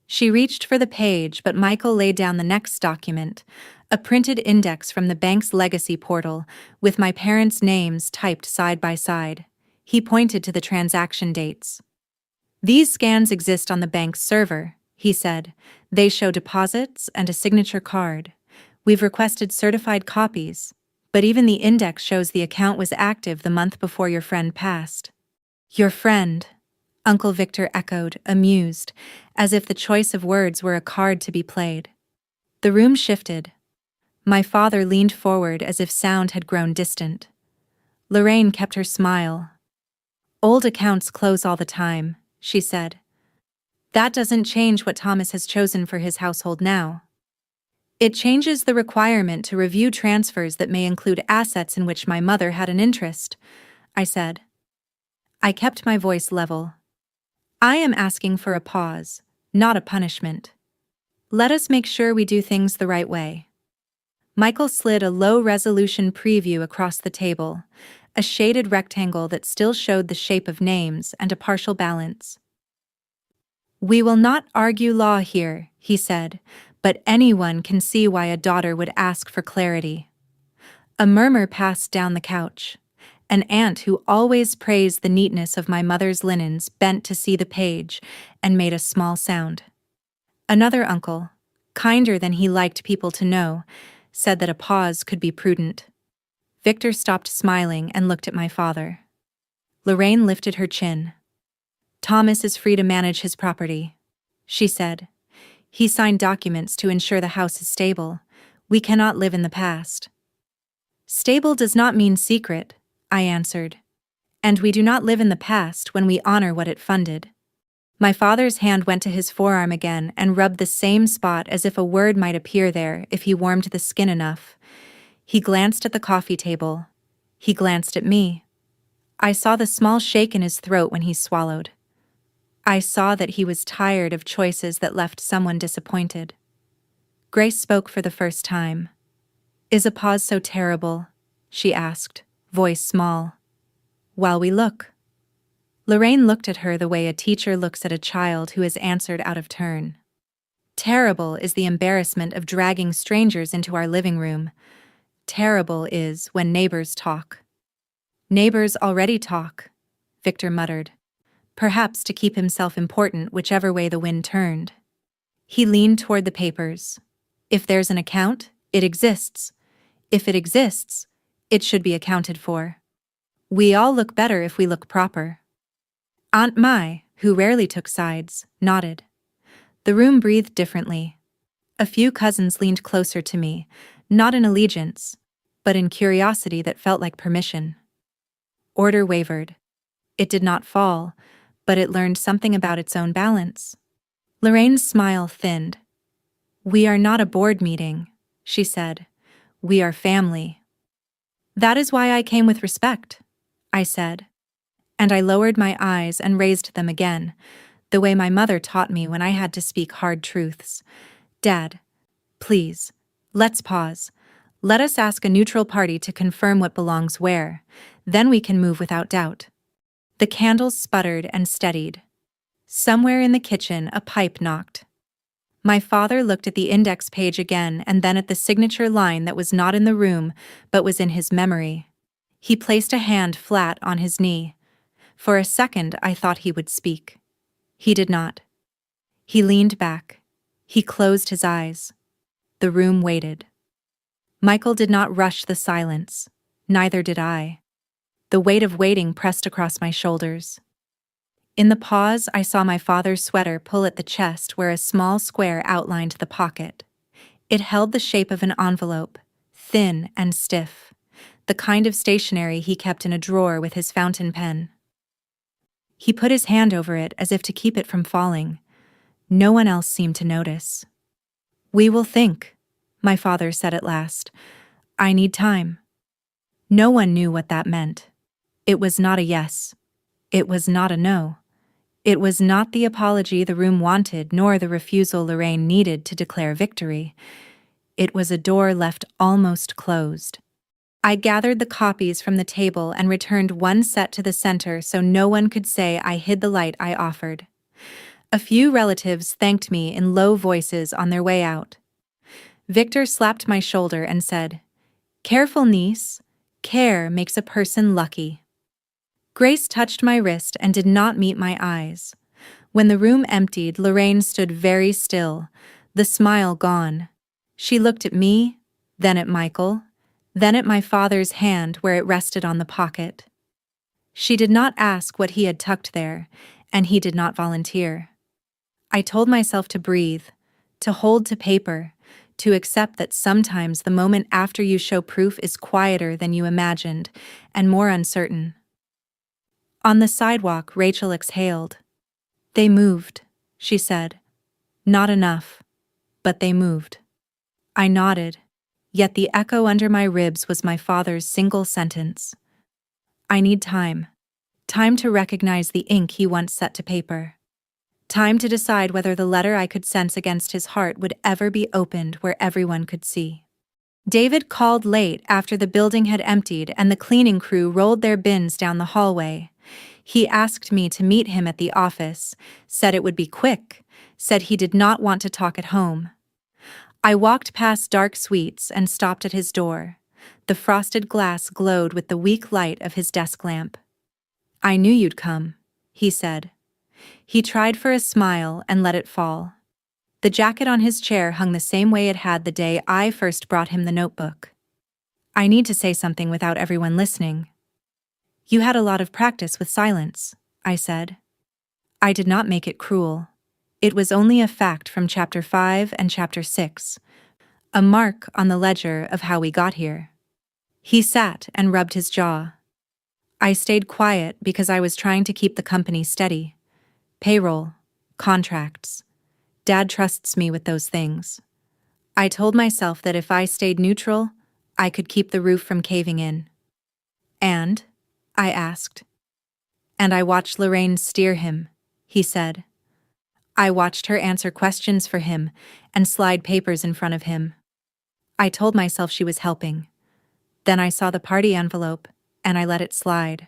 She reached for the page, but Michael laid down the next document, a printed index from the bank's legacy portal, with my parents' names typed side by side. He pointed to the transaction dates. These scans exist on the bank's server, he said. They show deposits and a signature card. We've requested certified copies, but even the index shows the account was active the month before your friend passed. Your friend, Uncle Victor echoed, amused, as if the choice of words were a card to be played. The room shifted. My father leaned forward as if sound had grown distant. Lorraine kept her smile. Old accounts close all the time, she said. That doesn't change what Thomas has chosen for his household now. It changes the requirement to review transfers that may include assets in which my mother had an interest, I said. I kept my voice level. I am asking for a pause, not a punishment. Let us make sure we do things the right way. Michael slid a low-resolution preview across the table, a shaded rectangle that still showed the shape of names and a partial balance. We will not argue law here, he said, but anyone can see why a daughter would ask for clarity. A murmur passed down the couch. An aunt who always praised the neatness of my mother's linens bent to see the page and made a small sound. Another uncle, kinder than he liked people to know, said that a pause could be prudent. Victor stopped smiling and looked at my father. Lorraine lifted her chin. Thomas is free to manage his property, she said. He signed documents to ensure the house is stable. We cannot live in the past. Stable does not mean secret, I answered. And we do not live in the past when we honor what it funded. My father's hand went to his forearm again and rubbed the same spot as if a word might appear there if he warmed the skin enough. He glanced at the coffee table. He glanced at me. I saw the small shake in his throat when he swallowed. I saw that he was tired of choices that left someone disappointed. Grace spoke for the first time. Is a pause so terrible? She asked, voice small. While we look. Lorraine looked at her the way a teacher looks at a child who has answered out of turn. Terrible is the embarrassment of dragging strangers into our living room. Terrible is when neighbors talk. Neighbors already talk, Victor muttered, perhaps to keep himself important whichever way the wind turned. He leaned toward the papers. If there's an account, it exists. If it exists, it should be accounted for. We all look better if we look proper. Aunt Mai, who rarely took sides, nodded. The room breathed differently. A few cousins leaned closer to me, not in allegiance, but in curiosity that felt like permission. Order wavered. It did not fall, but it learned something about its own balance. Lorraine's smile thinned. We are not a board meeting, she said. We are family. That is why I came with respect, I said. And I lowered my eyes and raised them again, the way my mother taught me when I had to speak hard truths. Dad, please, let's pause. Let us ask a neutral party to confirm what belongs where. Then we can move without doubt. The candles sputtered and steadied. Somewhere in the kitchen, a pipe knocked. My father looked at the index page again and then at the signature line that was not in the room but was in his memory. He placed a hand flat on his knee. For a second, I thought he would speak. He did not. He leaned back. He closed his eyes. The room waited. Michael did not rush the silence. Neither did I. The weight of waiting pressed across my shoulders. In the pause, I saw my father's sweater pull at the chest where a small square outlined the pocket. It held the shape of an envelope, thin and stiff, the kind of stationery he kept in a drawer with his fountain pen. He put his hand over it as if to keep it from falling. No one else seemed to notice. We will think, my father said at last. I need time. No one knew what that meant. It was not a yes. It was not a no. It was not the apology the room wanted nor the refusal Lorraine needed to declare victory. It was a door left almost closed. I gathered the copies from the table and returned one set to the center so no one could say I hid the light I offered. A few relatives thanked me in low voices on their way out. Victor slapped my shoulder and said, "Careful, niece. Care makes a person lucky." Grace touched my wrist and did not meet my eyes. When the room emptied, Lorraine stood very still, the smile gone. She looked at me, then at Michael, then at my father's hand where it rested on the pocket. She did not ask what he had tucked there, and he did not volunteer. I told myself to breathe, to hold to paper, to accept that sometimes the moment after you show proof is quieter than you imagined and more uncertain. On the sidewalk, Rachel exhaled. They moved, she said. Not enough, but they moved. I nodded, yet the echo under my ribs was my father's single sentence. I need time. Time to recognize the ink he once set to paper. Time to decide whether the letter I could sense against his heart would ever be opened where everyone could see. David called late after the building had emptied and the cleaning crew rolled their bins down the hallway. He asked me to meet him at the office, said it would be quick, said he did not want to talk at home. I walked past dark suites and stopped at his door. The frosted glass glowed with the weak light of his desk lamp. "I knew you'd come," he said. He tried for a smile and let it fall. The jacket on his chair hung the same way it had the day I first brought him the notebook. "I need to say something without everyone listening." "You had a lot of practice with silence," I said. I did not make it cruel. It was only a fact from Chapter 5 and Chapter 6, a mark on the ledger of how we got here. He sat and rubbed his jaw. I stayed quiet because I was trying to keep the company steady. Payroll, contracts. Dad trusts me with those things. I told myself that if I stayed neutral, I could keep the roof from caving in. "And?" I asked. "And I watched Lorraine steer him," he said. I watched her answer questions for him and slide papers in front of him. I told myself she was helping. Then I saw the party envelope, and I let it slide.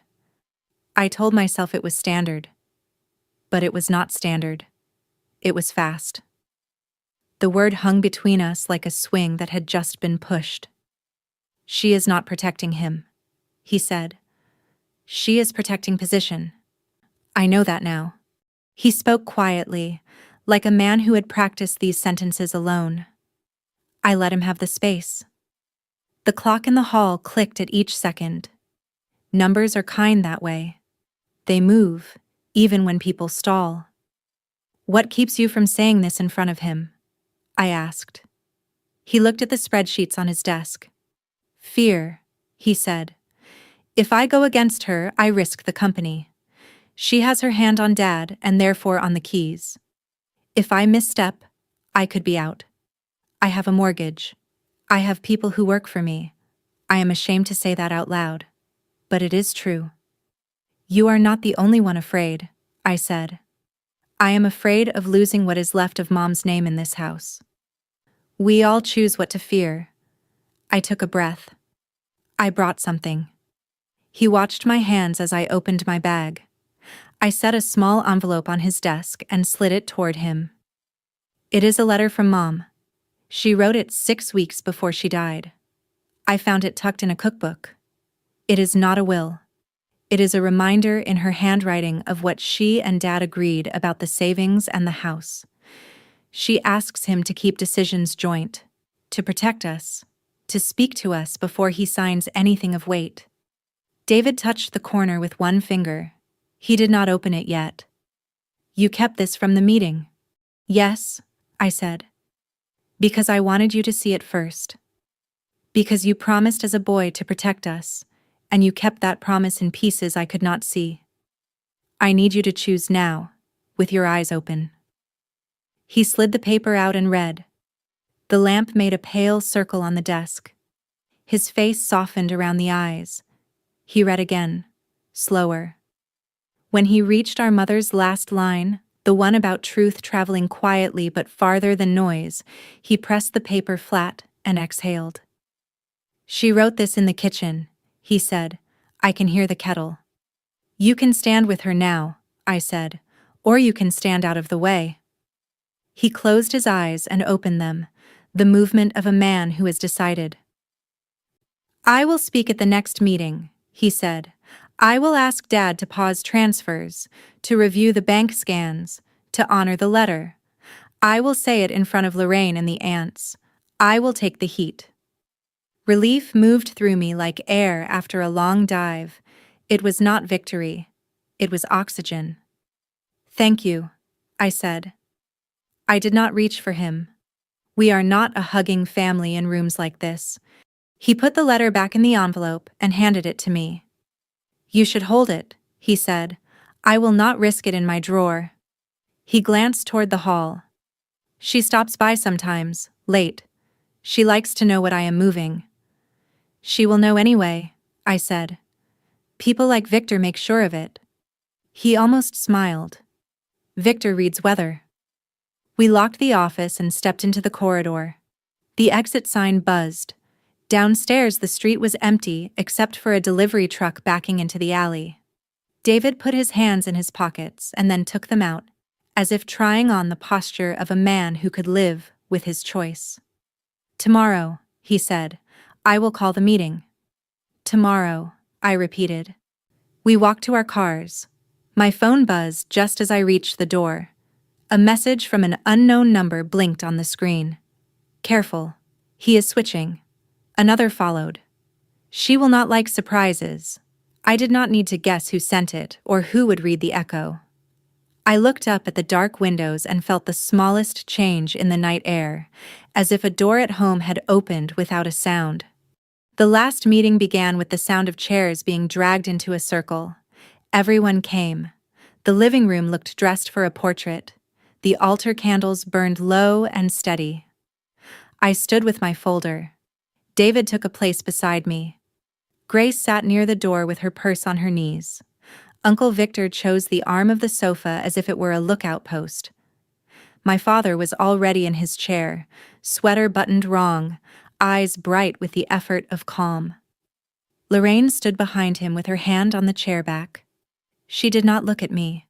I told myself it was standard. But it was not standard. It was fast. The word hung between us like a swing that had just been pushed. "She is not protecting him," he said. "She is protecting position. I know that now." He spoke quietly, like a man who had practiced these sentences alone. I let him have the space. The clock in the hall clicked at each second. Numbers are kind that way. They move, even when people stall. "What keeps you from saying this in front of him?" I asked. He looked at the spreadsheets on his desk. "Fear," he said. "If I go against her, I risk the company. She has her hand on Dad and therefore on the keys. If I misstep, I could be out. I have a mortgage. I have people who work for me. I am ashamed to say that out loud. But it is true." "You are not the only one afraid," I said. "I am afraid of losing what is left of Mom's name in this house." "We all choose what to fear." I took a breath. "I brought something." He watched my hands as I opened my bag. I set a small envelope on his desk and slid it toward him. "It is a letter from Mom. She wrote it 6 weeks before she died. I found it tucked in a cookbook. It is not a will. It is a reminder in her handwriting of what she and Dad agreed about the savings and the house. She asks him to keep decisions joint, to protect us, to speak to us before he signs anything of weight." David touched the corner with one finger. He did not open it yet. "You kept this from the meeting?" "Yes," I said. "Because I wanted you to see it first. Because you promised as a boy to protect us, and you kept that promise in pieces I could not see. I need you to choose now, with your eyes open." He slid the paper out and read. The lamp made a pale circle on the desk. His face softened around the eyes. He read again, slower. When he reached our mother's last line, the one about truth traveling quietly but farther than noise, he pressed the paper flat and exhaled. "She wrote this in the kitchen," he said. "I can hear the kettle." "You can stand with her now," I said, "or you can stand out of the way." He closed his eyes and opened them, the movement of a man who has decided. "I will speak at the next meeting," he said. "I will ask Dad to pause transfers, to review the bank scans, to honor the letter. I will say it in front of Lorraine and the aunts. I will take the heat." Relief moved through me like air after a long dive. It was not victory. It was oxygen. "Thank you," I said. I did not reach for him. We are not a hugging family in rooms like this. He put the letter back in the envelope and handed it to me. "You should hold it," he said. "I will not risk it in my drawer." He glanced toward the hall. "She stops by sometimes, late. She likes to know what I am moving. She will know anyway, I said. People like Victor make sure of it. He almost smiled. Victor reads weather. We locked the office and stepped into the corridor. The exit sign buzzed. Downstairs the street was empty except for a delivery truck backing into the alley. David put his hands in his pockets and then took them out, as if trying on the posture of a man who could live with his choice. Tomorrow, he said, I will call the meeting. Tomorrow, I repeated. We walked to our cars. My phone buzzed just as I reached the door. A message from an unknown number blinked on the screen. Careful. He is switching. Another followed. She will not like surprises. I did not need to guess who sent it or who would read the echo. I looked up at the dark windows and felt the smallest change in the night air, as if a door at home had opened without a sound. The last meeting began with the sound of chairs being dragged into a circle. Everyone came. The living room looked dressed for a portrait. The altar candles burned low and steady. I stood with my folder. David took a place beside me. Grace sat near the door with her purse on her knees. Uncle Victor chose the arm of the sofa as if it were a lookout post. My father was already in his chair, sweater buttoned wrong, eyes bright with the effort of calm. Lorraine stood behind him with her hand on the chair back. She did not look at me.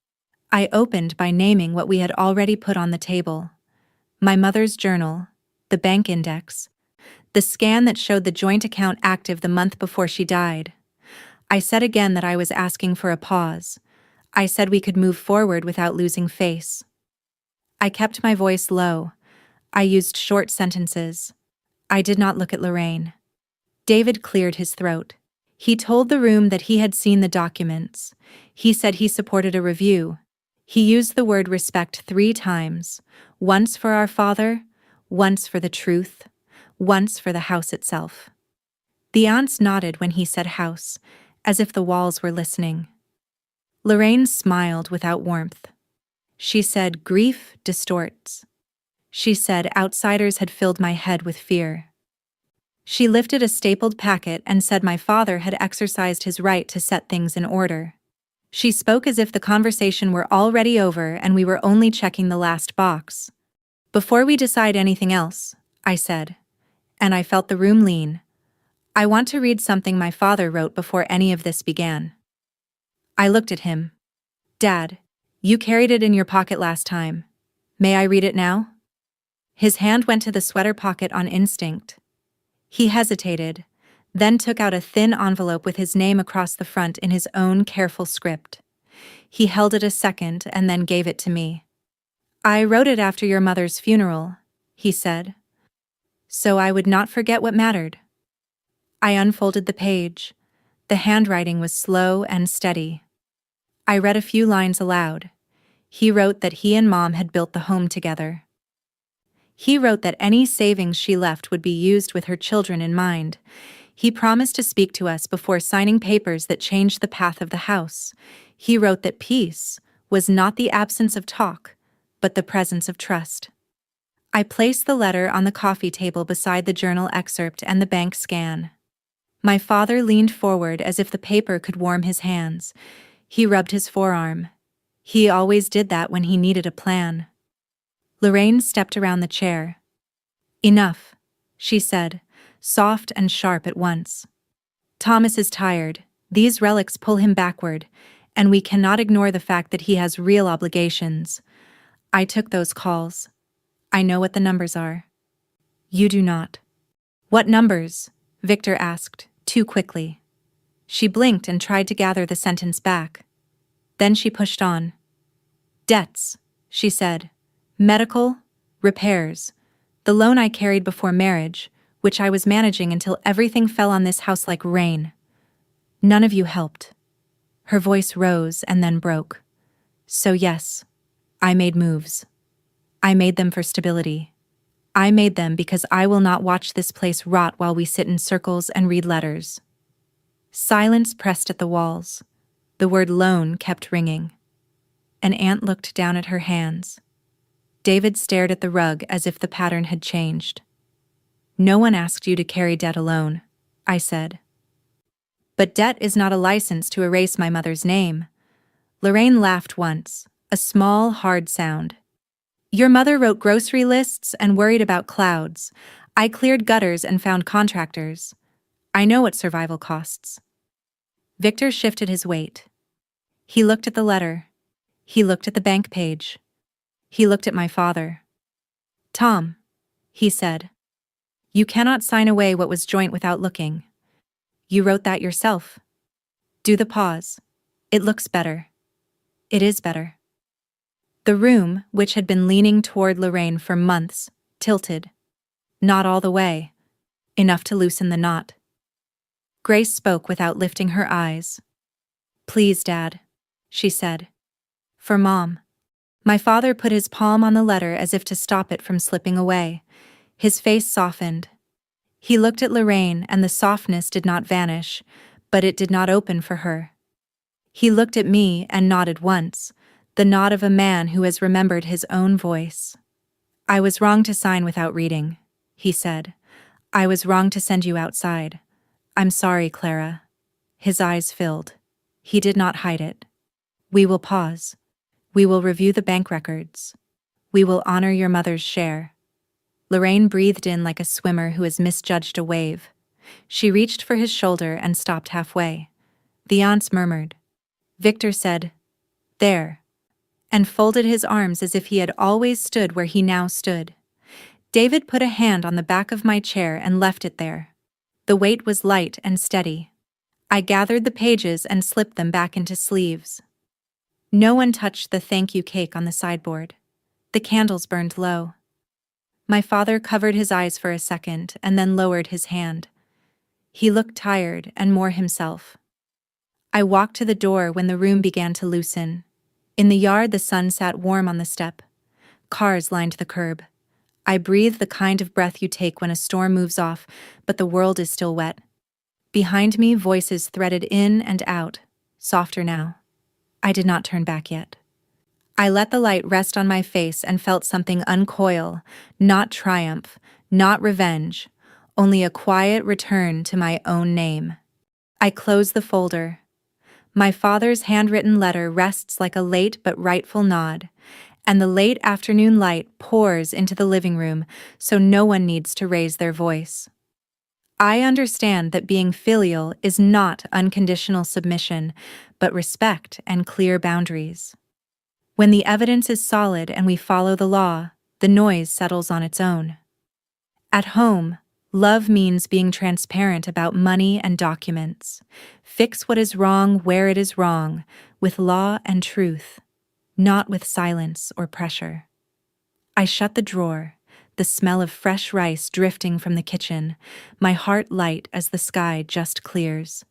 I opened by naming what we had already put on the table. My mother's journal, the bank index, the scan that showed the joint account active the month before she died. I said again that I was asking for a pause. I said we could move forward without losing face. I kept my voice low. I used short sentences. I did not look at Lorraine. David cleared his throat. He told the room that he had seen the documents. He said he supported a review. He used the word respect 3 times, once for our father, once for the truth, once for the house itself. The aunts nodded when he said house, as if the walls were listening. Lorraine smiled without warmth. She said grief distorts. She said outsiders had filled my head with fear. She lifted a stapled packet and said my father had exercised his right to set things in order. She spoke as if the conversation were already over and we were only checking the last box. Before we decide anything else, I said, and I felt the room lean. I want to read something my father wrote before any of this began. I looked at him. Dad, you carried it in your pocket last time. May I read it now? His hand went to the sweater pocket on instinct. He hesitated, then took out a thin envelope with his name across the front in his own careful script. He held it a second and then gave it to me. I wrote it after your mother's funeral, he said, so I would not forget what mattered. I unfolded the page. The handwriting was slow and steady. I read a few lines aloud. He wrote that he and Mom had built the home together. He wrote that any savings she left would be used with her children in mind. He promised to speak to us before signing papers that changed the path of the house. He wrote that peace was not the absence of talk, but the presence of trust. I placed the letter on the coffee table beside the journal excerpt and the bank scan. My father leaned forward as if the paper could warm his hands. He rubbed his forearm. He always did that when he needed a plan. Lorraine stepped around the chair. Enough, she said, soft and sharp at once. Thomas is tired. These relics pull him backward, and we cannot ignore the fact that he has real obligations. I took those calls. I know what the numbers are. You do not. What numbers? Victor asked, too quickly. She blinked and tried to gather the sentence back. Then she pushed on. Debts, she said. Medical, repairs, the loan I carried before marriage, which I was managing until everything fell on this house like rain. None of you helped. Her voice rose and then broke. So yes, I made moves. I made them for stability. I made them because I will not watch this place rot while we sit in circles and read letters. Silence pressed at the walls. The word loan kept ringing. An aunt looked down at her hands. David stared at the rug as if the pattern had changed. No one asked you to carry debt alone, I said. But debt is not a license to erase my mother's name. Lorraine laughed once, a small, hard sound. Your mother wrote grocery lists and worried about clouds. I cleared gutters and found contractors. I know what survival costs. Victor shifted his weight. He looked at the letter. He looked at the bank page. He looked at my father. Tom, he said, you cannot sign away what was joint without looking. You wrote that yourself. Do the pause. It looks better. It is better. The room, which had been leaning toward Lorraine for months, tilted. Not all the way. Enough to loosen the knot. Grace spoke without lifting her eyes. Please, Dad, she said. For Mom. My father put his palm on the letter as if to stop it from slipping away. His face softened. He looked at Lorraine and the softness did not vanish, but it did not open for her. He looked at me and nodded once, the nod of a man who has remembered his own voice. I was wrong to sign without reading, he said. I was wrong to send you outside. I'm sorry, Clara. His eyes filled. He did not hide it. We will pause. We will review the bank records. We will honor your mother's share. Lorraine breathed in like a swimmer who has misjudged a wave. She reached for his shoulder and stopped halfway. The aunts murmured. Victor said, there, and folded his arms as if he had always stood where he now stood. David put a hand on the back of my chair and left it there. The weight was light and steady. I gathered the pages and slipped them back into sleeves. No one touched the thank you cake on the sideboard. The candles burned low. My father covered his eyes for a second and then lowered his hand. He looked tired and more himself. I walked to the door when the room began to loosen. In the yard, the sun sat warm on the step. Cars lined the curb. I breathed the kind of breath you take when a storm moves off, but the world is still wet. Behind me, voices threaded in and out, softer now. I did not turn back yet. I let the light rest on my face and felt something uncoil, not triumph, not revenge, only a quiet return to my own name. I closed the folder. My father's handwritten letter rests like a late but rightful nod, and the late afternoon light pours into the living room so no one needs to raise their voice. I understand that being filial is not unconditional submission, but respect and clear boundaries. When the evidence is solid and we follow the law, the noise settles on its own. At home, love means being transparent about money and documents. Fix what is wrong where it is wrong, with law and truth, not with silence or pressure. I shut the drawer, the smell of fresh rice drifting from the kitchen, my heart light as the sky just clears.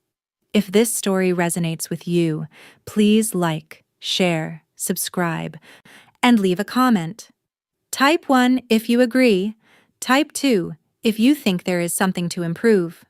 If this story resonates with you, please like, share, subscribe, and leave a comment. Type 1 if you agree. Type 2 if you think there is something to improve.